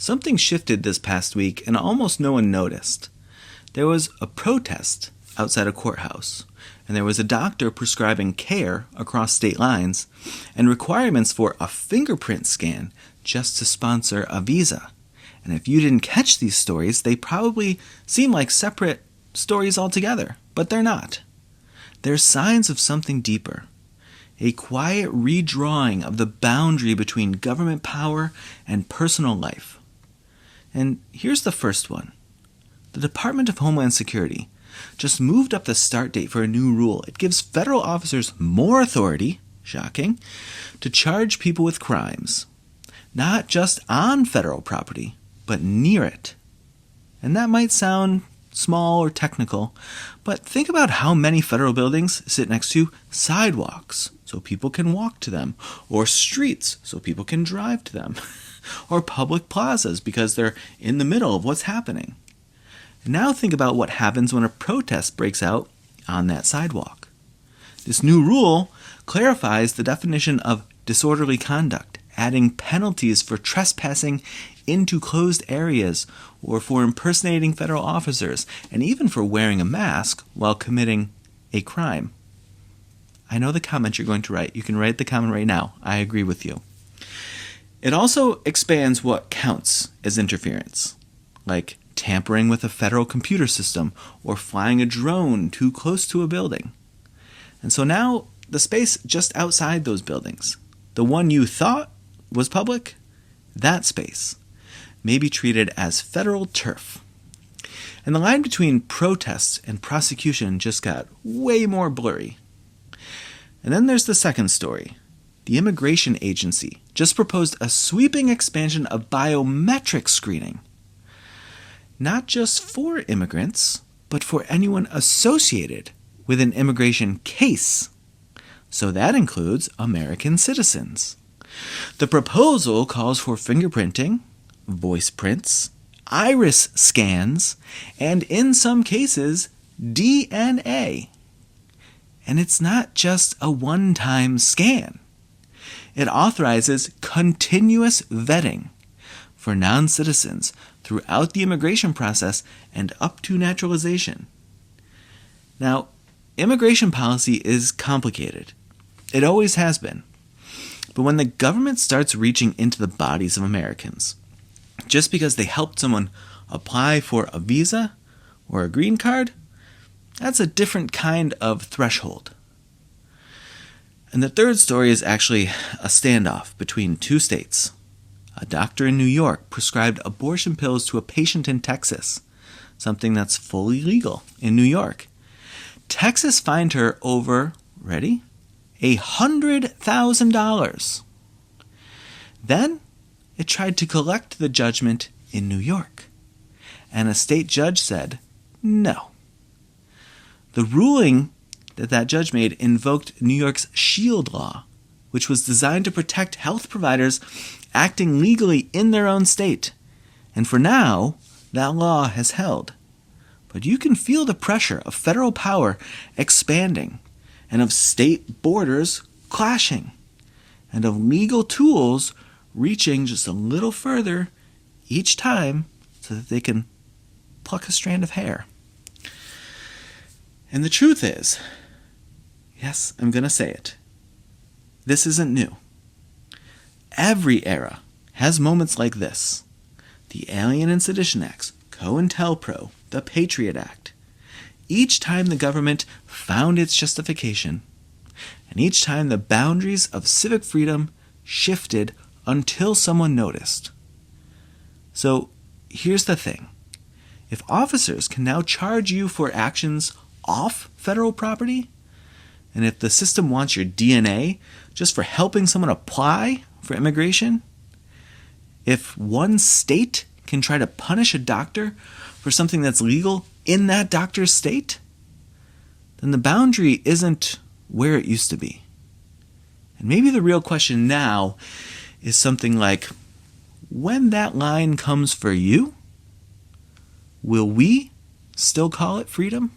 Something shifted this past week and almost no one noticed. There was a protest outside a courthouse, and there was a doctor prescribing care across state lines and requirements for a fingerprint scan just to sponsor a visa. And if you didn't catch these stories, they probably seem like separate stories altogether, but they're not. They're signs of something deeper. A quiet redrawing of the boundary between government power and personal life. And here's the first one. The Department of Homeland Security just moved up the start date for a new rule. It gives federal officers more authority, shocking, to charge people with crimes. Not just on federal property, but near it. And that might sound small or technical, but think about how many federal buildings sit next to sidewalks so people can walk to them, or streets so people can drive to them, or public plazas because they're in the middle of what's happening. And now think about what happens when a protest breaks out on that sidewalk. This new rule clarifies the definition of disorderly conduct, adding penalties for trespassing into closed areas or for impersonating federal officers, and even for wearing a mask while committing a crime. I know the comment you're going to write. You can write the comment right now. I agree with you. It also expands what counts as interference, like tampering with a federal computer system or flying a drone too close to a building. And so now the space just outside those buildings, the one you thought was public, that space may be treated as federal turf. And the line between protests and prosecution just got way more blurry. And then there's the second story. The Immigration Agency just proposed a sweeping expansion of biometric screening. Not just for immigrants, but for anyone associated with an immigration case. So that includes American citizens. The proposal calls for fingerprinting, voice prints, iris scans, and in some cases, DNA. And it's not just a one-time scan. It authorizes continuous vetting for non-citizens throughout the immigration process and up to naturalization. Now, immigration policy is complicated. It always has been. But when the government starts reaching into the bodies of Americans, just because they helped someone apply for a visa or a green card, that's a different kind of threshold. And the third story is actually a standoff between two states. A doctor in New York prescribed abortion pills to a patient in Texas, something that's fully legal in New York. Texas fined her over, ready? $100,000. Then it tried to collect the judgment in New York, and a state judge said no. The ruling that judge made invoked New York's SHIELD law, which was designed to protect health providers acting legally in their own state. And for now, that law has held. But you can feel the pressure of federal power expanding, and of state borders clashing, and of legal tools reaching just a little further each time so that they can pluck a strand of hair. And the truth is, yes, I'm going to say it, this isn't new. Every era has moments like this. The Alien and Sedition Acts, COINTELPRO, the PATRIOT Act. Each time the government found its justification, and each time the boundaries of civic freedom shifted until someone noticed. So here's the thing. If officers can now charge you for actions off federal property, and if the system wants your DNA just for helping someone apply for immigration, if one state can try to punish a doctor for something that's legal in that doctor's state, then the boundary isn't where it used to be. And maybe the real question now is something like, when that line comes for you, will we still call it freedom?